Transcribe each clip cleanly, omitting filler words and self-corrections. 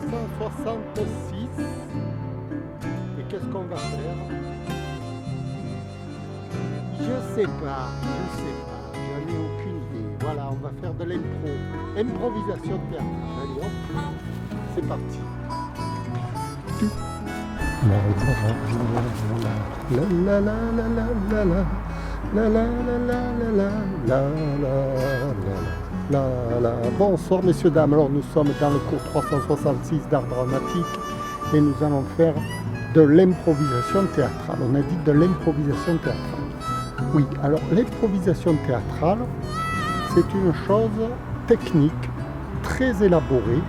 366. Et qu'est-ce qu'on va faire? Je sais pas, j'en ai aucune idée. Voilà, on va faire de l'impro, improvisation théâtrale. Allez hop, c'est parti. La la la la la la la la la la la la la. Bonsoir messieurs dames, alors nous sommes dans le cours 366 d'art dramatique et nous allons faire de l'improvisation théâtrale. On a dit de l'improvisation théâtrale. Oui, alors l'improvisation théâtrale, c'est une chose technique, très élaborée.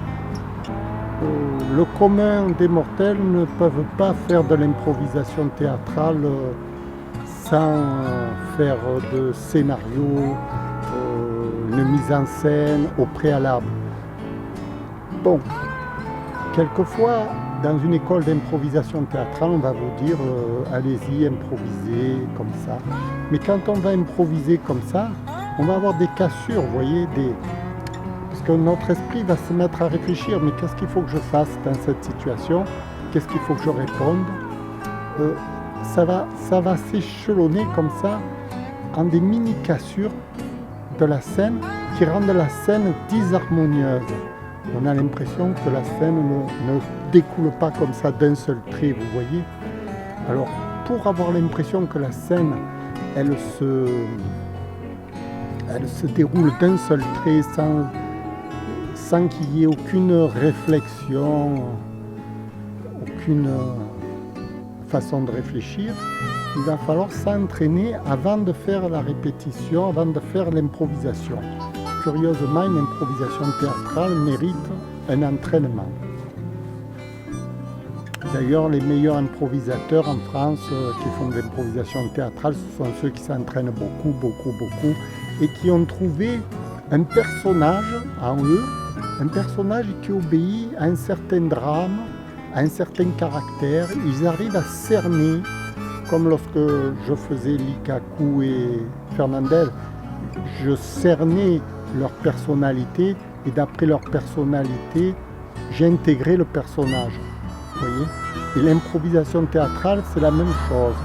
Le commun des mortels ne peuvent pas faire de l'improvisation théâtrale sans faire de scénario, une mise en scène au préalable. Bon, quelquefois, dans une école d'improvisation théâtrale, on va vous dire allez-y, improvisez comme ça. Mais quand on va improviser comme ça, on va avoir des cassures, vous voyez, parce que notre esprit va se mettre à réfléchir, mais qu'est-ce qu'il faut que je fasse dans cette situation? Qu'est-ce qu'il faut que je réponde? Ça va s'échelonner comme ça en des mini-cassures de la scène qui rendent la scène disharmonieuse. On a l'impression que la scène ne découle pas comme ça d'un seul trait, vous voyez. Alors, pour avoir l'impression que la scène, elle se déroule d'un seul trait sans qu'il y ait aucune réflexion, aucune façon de réfléchir, il va falloir s'entraîner avant de faire la répétition, avant de faire l'improvisation. Curieusement, une improvisation théâtrale mérite un entraînement. D'ailleurs, les meilleurs improvisateurs en France qui font de l'improvisation théâtrale, ce sont ceux qui s'entraînent beaucoup et qui ont trouvé un personnage en eux, un personnage qui obéit à un certain drame, à un certain caractère. Ils arrivent à cerner, comme lorsque je faisais Likaku et Fernandel, je cernais leur personnalité et d'après leur personnalité, j'intégrais le personnage. Vous voyez ? Et l'improvisation théâtrale, c'est la même chose.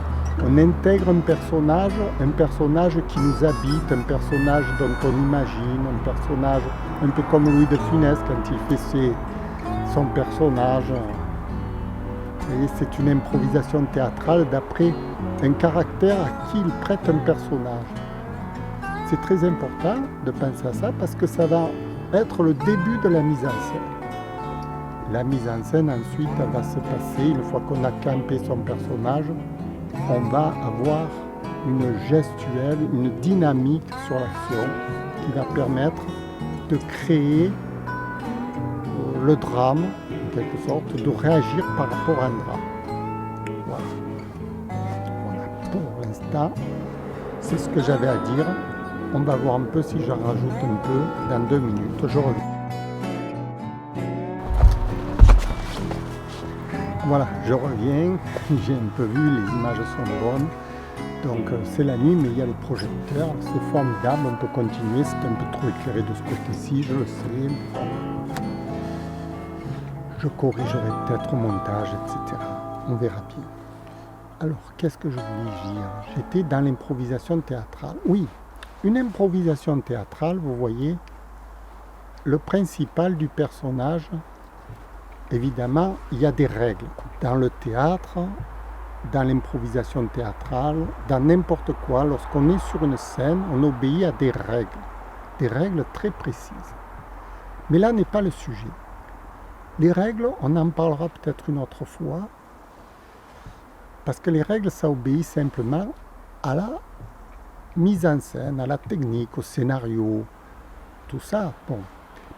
On intègre un personnage qui nous habite, un personnage dont on imagine, un personnage un peu comme Louis de Funès quand il fait son personnage. Vous voyez, c'est une improvisation théâtrale d'après un caractère à qui il prête un personnage. C'est très important de penser à ça parce que ça va être le début de la mise en scène. La mise en scène ensuite elle va se passer, une fois qu'on a campé son personnage, on va avoir une gestuelle, une dynamique sur l'action qui va permettre de créer le drame, en quelque sorte, de réagir par rapport à un drame. Voilà. Pour l'instant, c'est ce que j'avais à dire. On va voir un peu si j'en rajoute un peu dans 2 minutes. Je reviens. Voilà, je reviens. J'ai un peu vu, les images sont bonnes. Donc c'est la nuit, mais il y a les projecteurs. C'est formidable, on peut continuer. C'est un peu trop éclairé de ce côté-ci, je le sais. Je corrigerai peut-être au montage, etc. On verra bien. Alors, qu'est-ce que je voulais dire? J'étais dans l'improvisation théâtrale. Oui, une improvisation théâtrale, vous voyez, le principal du personnage, évidemment, il y a des règles. Dans le théâtre, dans l'improvisation théâtrale, dans n'importe quoi, lorsqu'on est sur une scène, on obéit à des règles très précises. Mais là n'est pas le sujet. Les règles, on en parlera peut-être une autre fois, parce que les règles, ça obéit simplement à la mise en scène, à la technique, au scénario, tout ça. Bon.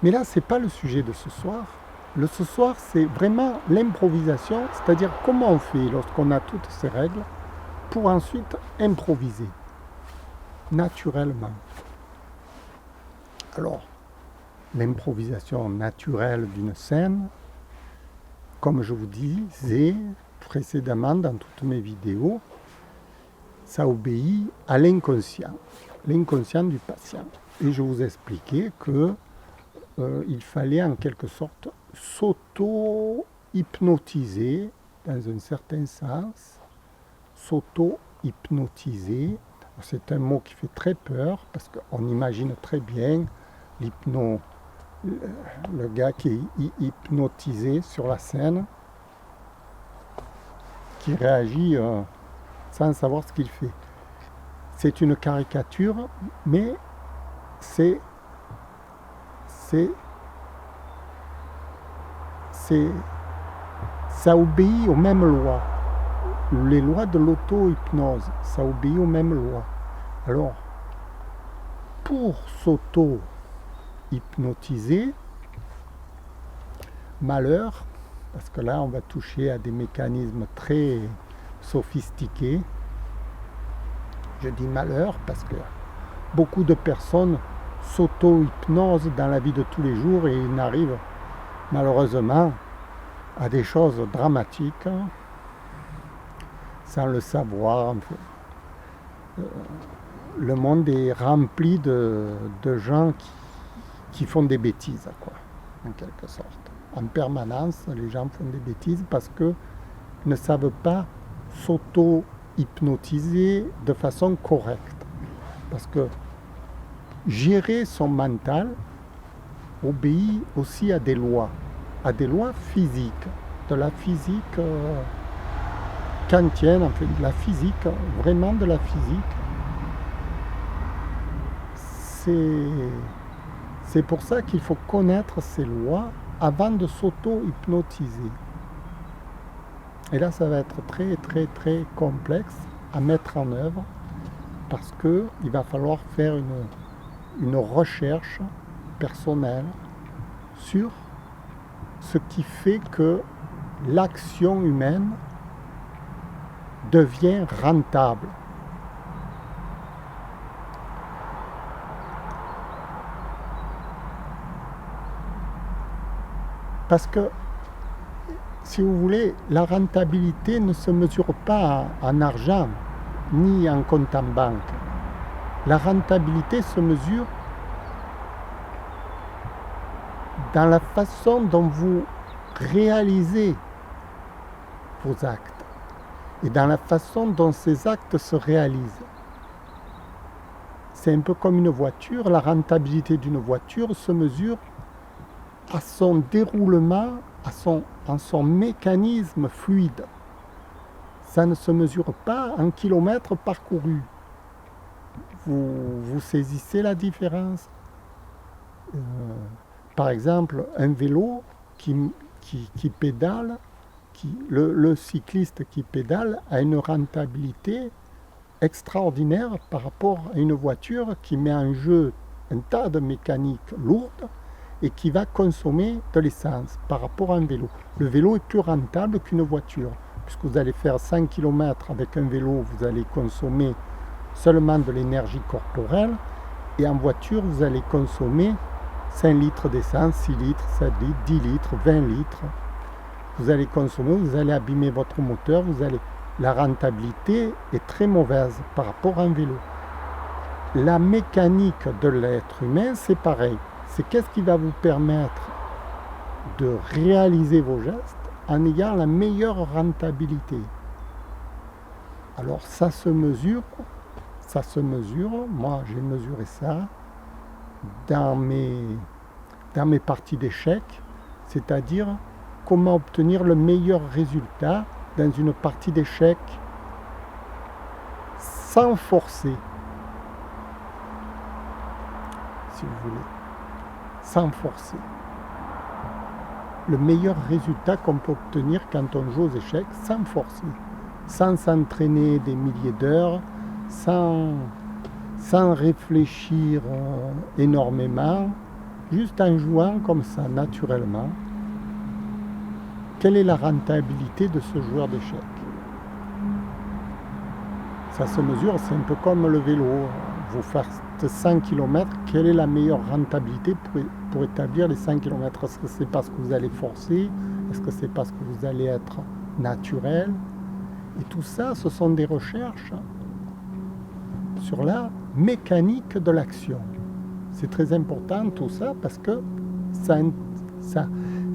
Mais là, ce n'est pas le sujet de ce soir. Ce soir, c'est vraiment l'improvisation, c'est-à-dire comment on fait lorsqu'on a toutes ces règles pour ensuite improviser naturellement. Alors, l'improvisation naturelle d'une scène, comme je vous disais précédemment dans toutes mes vidéos, ça obéit à l'inconscient du patient. Et je vous expliquais que il fallait en quelque sorte s'auto-hypnotiser dans un certain sens. S'auto-hypnotiser, c'est un mot qui fait très peur parce qu'on imagine très bien le gars qui est hypnotisé sur la scène, qui réagit sans savoir ce qu'il fait. C'est une caricature, mais ça obéit aux mêmes lois. Les lois de l'auto-hypnose, ça obéit aux mêmes lois. Alors, pour s'auto-hypnotiser, malheur, parce que là on va toucher à des mécanismes très sophistiqués. Je dis malheur parce que beaucoup de personnes s'auto-hypnosent dans la vie de tous les jours et ils n'arrivent malheureusement à des choses dramatiques sans le savoir. Le monde est rempli de gens qui font des bêtises, quoi, en quelque sorte. En permanence, les gens font des bêtises parce qu'ils ne savent pas s'auto-hypnotiser de façon correcte. Parce que gérer son mental obéit aussi à des lois physiques, de la physique kantienne, en fait, de la physique, vraiment de la physique. C'est pour ça qu'il faut connaître ces lois avant de s'auto-hypnotiser. Et là, ça va être très, très, très complexe à mettre en œuvre parce qu'il va falloir faire une recherche personnelle sur ce qui fait que l'action humaine devient rentable. Parce que, si vous voulez, la rentabilité ne se mesure pas en argent, ni en compte en banque. La rentabilité se mesure dans la façon dont vous réalisez vos actes et dans la façon dont ces actes se réalisent. C'est un peu comme une voiture. La rentabilité d'une voiture se mesure à son déroulement, en son mécanisme fluide. Ça ne se mesure pas en kilomètres parcourus. Vous saisissez la différence. Par exemple, un vélo qui pédale, le cycliste qui pédale a une rentabilité extraordinaire par rapport à une voiture qui met en jeu un tas de mécaniques lourdes et qui va consommer de l'essence par rapport à un vélo. Le vélo est plus rentable qu'une voiture, puisque vous allez faire 100 km avec un vélo, vous allez consommer seulement de l'énergie corporelle, et en voiture, vous allez consommer 5 litres d'essence, 6 litres, 7 litres, 10 litres, 20 litres. Vous allez consommer, vous allez abîmer votre moteur, la rentabilité est très mauvaise par rapport à un vélo. La mécanique de l'être humain, c'est pareil. C'est qu'est-ce qui va vous permettre de réaliser vos gestes en ayant la meilleure rentabilité. Alors ça se mesure, moi j'ai mesuré ça dans mes parties d'échecs, c'est-à-dire comment obtenir le meilleur résultat dans une partie d'échecs sans forcer, si vous voulez. Sans forcer. Le meilleur résultat qu'on peut obtenir quand on joue aux échecs sans forcer, sans s'entraîner des milliers d'heures, sans réfléchir énormément, juste en jouant comme ça, naturellement. Quelle est la rentabilité de ce joueur d'échecs? Ça se mesure, c'est un peu comme le vélo. Vous faites 100 km, quelle est la meilleure rentabilité pour établir les 100 km? Est-ce que c'est parce que vous allez forcer? Est-ce que c'est parce que vous allez être naturel? Et tout ça, ce sont des recherches sur la mécanique de l'action. C'est très important tout ça parce que ça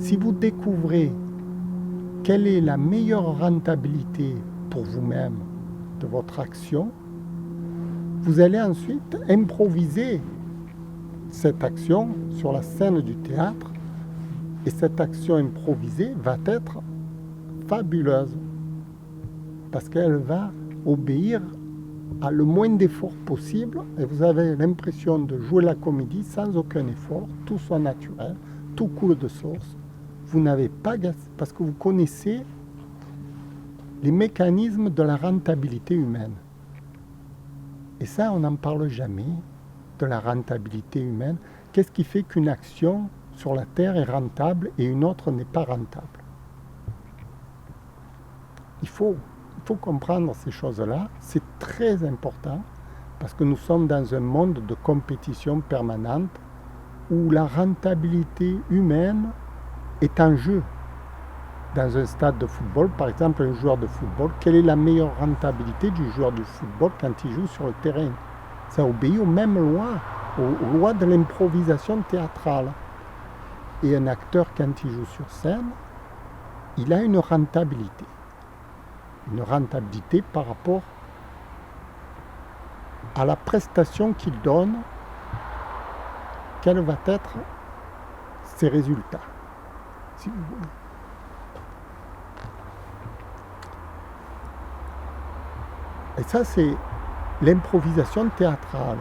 Si vous découvrez quelle est la meilleure rentabilité pour vous-même de votre action, vous allez ensuite improviser cette action sur la scène du théâtre, et cette action improvisée va être fabuleuse parce qu'elle va obéir à le moins d'efforts possible, et vous avez l'impression de jouer la comédie sans aucun effort, tout soit naturel, tout coule de source. Vous n'avez pas gaspillé parce que vous connaissez les mécanismes de la rentabilité humaine. Et ça, on n'en parle jamais, de la rentabilité humaine. Qu'est-ce qui fait qu'une action sur la Terre est rentable et une autre n'est pas rentable? Il faut comprendre ces choses-là. C'est très important parce que nous sommes dans un monde de compétition permanente où la rentabilité humaine est en jeu. Dans un stade de football, par exemple, un joueur de football, quelle est la meilleure rentabilité du joueur de football quand il joue sur le terrain? Ça obéit aux mêmes lois, aux lois de l'improvisation théâtrale. Et un acteur, quand il joue sur scène, il a une rentabilité. Une rentabilité par rapport à la prestation qu'il donne, quels vont être ses résultats, si vous voulez. Et ça, c'est l'improvisation théâtrale.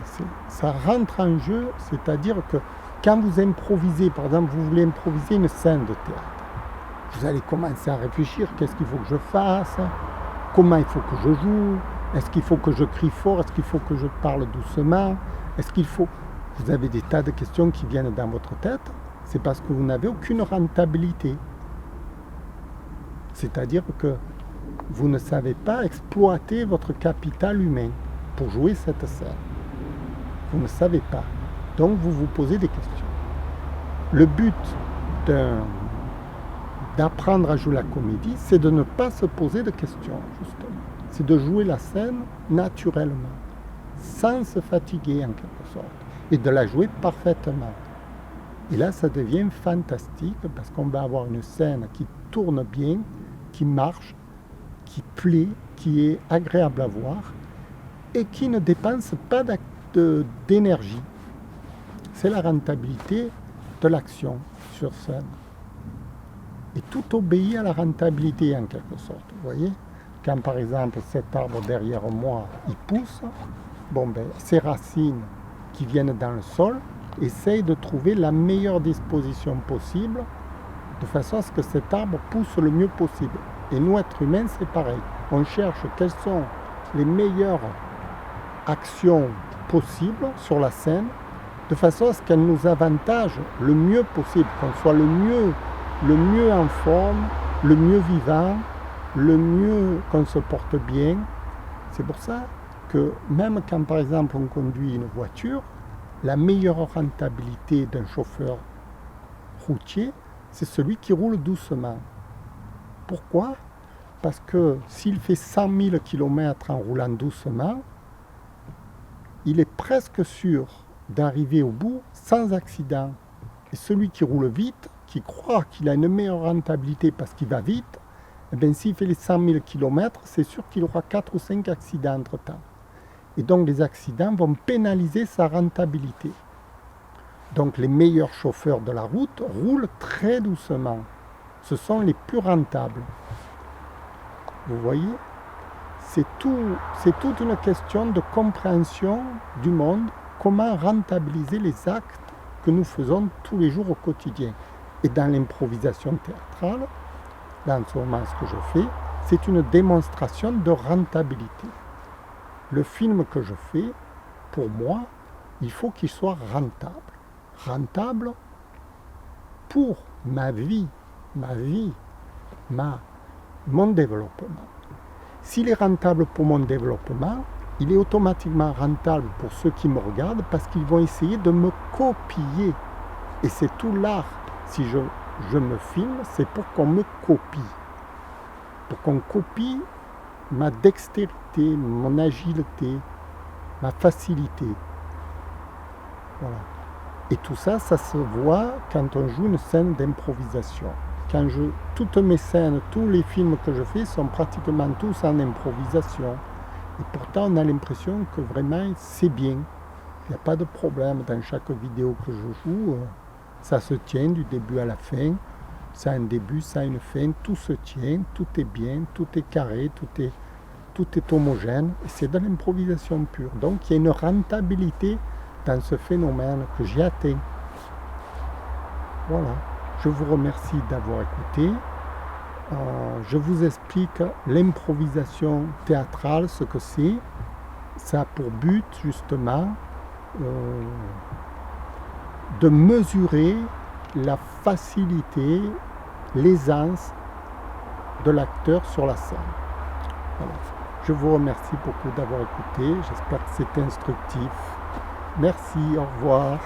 Ça rentre en jeu, c'est-à-dire que quand vous improvisez, par exemple, vous voulez improviser une scène de théâtre, vous allez commencer à réfléchir, qu'est-ce qu'il faut que je fasse, comment il faut que je joue, est-ce qu'il faut que je crie fort, est-ce qu'il faut que je parle doucement, est-ce qu'il faut... Vous avez des tas de questions qui viennent dans votre tête, c'est parce que vous n'avez aucune rentabilité. C'est-à-dire que vous ne savez pas exploiter votre capital humain pour jouer cette scène. Vous ne savez pas. Donc vous vous posez des questions. Le but d'apprendre à jouer la comédie, c'est de ne pas se poser de questions, justement. C'est de jouer la scène naturellement, sans se fatiguer en quelque sorte, et de la jouer parfaitement. Et là, ça devient fantastique parce qu'on va avoir une scène qui tourne bien, qui marche, qui plaît, qui est agréable à voir et qui ne dépense pas d'énergie. C'est la rentabilité de l'action sur scène. Et tout obéit à la rentabilité en quelque sorte. Vous voyez, quand par exemple cet arbre derrière moi, il pousse, ses racines qui viennent dans le sol essayent de trouver la meilleure disposition possible de façon à ce que cet arbre pousse le mieux possible. Et nous, êtres humains, c'est pareil. On cherche quelles sont les meilleures actions possibles sur la scène de façon à ce qu'elles nous avantagent le mieux possible, qu'on soit le mieux en forme, le mieux vivant, le mieux qu'on se porte bien. C'est pour ça que même quand, par exemple, on conduit une voiture, la meilleure rentabilité d'un chauffeur routier, c'est celui qui roule doucement. Pourquoi? Parce que s'il fait 100 000 km en roulant doucement, il est presque sûr d'arriver au bout sans accident. Et celui qui roule vite, qui croit qu'il a une meilleure rentabilité parce qu'il va vite, s'il fait les 100 000 km, c'est sûr qu'il aura 4 ou 5 accidents entre-temps. Et donc les accidents vont pénaliser sa rentabilité. Donc les meilleurs chauffeurs de la route roulent très doucement. Ce sont les plus rentables. Vous voyez, c'est toute une question de compréhension du monde, comment rentabiliser les actes que nous faisons tous les jours au quotidien. Et dans l'improvisation théâtrale, là en ce moment ce que je fais, c'est une démonstration de rentabilité. Le film que je fais, pour moi, il faut qu'il soit rentable. Rentable pour ma vie, mon développement. S'il est rentable pour mon développement, il est automatiquement rentable pour ceux qui me regardent parce qu'ils vont essayer de me copier. Et c'est tout l'art. Si je me filme, c'est pour qu'on me copie. Pour qu'on copie ma dextérité, mon agilité, ma facilité. Voilà. Et tout ça, ça se voit quand on joue une scène d'improvisation. Toutes mes scènes, tous les films que je fais sont pratiquement tous en improvisation. Et pourtant, on a l'impression que vraiment, c'est bien. Il n'y a pas de problème dans chaque vidéo que je joue. Ça se tient du début à la fin. Ça a un début, ça a une fin. Tout se tient, tout est bien, tout est carré, tout est homogène. Et c'est de l'improvisation pure. Donc, il y a une rentabilité dans ce phénomène que j'ai atteint. Voilà. Je vous remercie d'avoir écouté. Je vous explique l'improvisation théâtrale, ce que c'est. Ça a pour but justement de mesurer la facilité, l'aisance de l'acteur sur la scène. Voilà. Je vous remercie beaucoup d'avoir écouté. J'espère que c'est instructif. Merci, au revoir.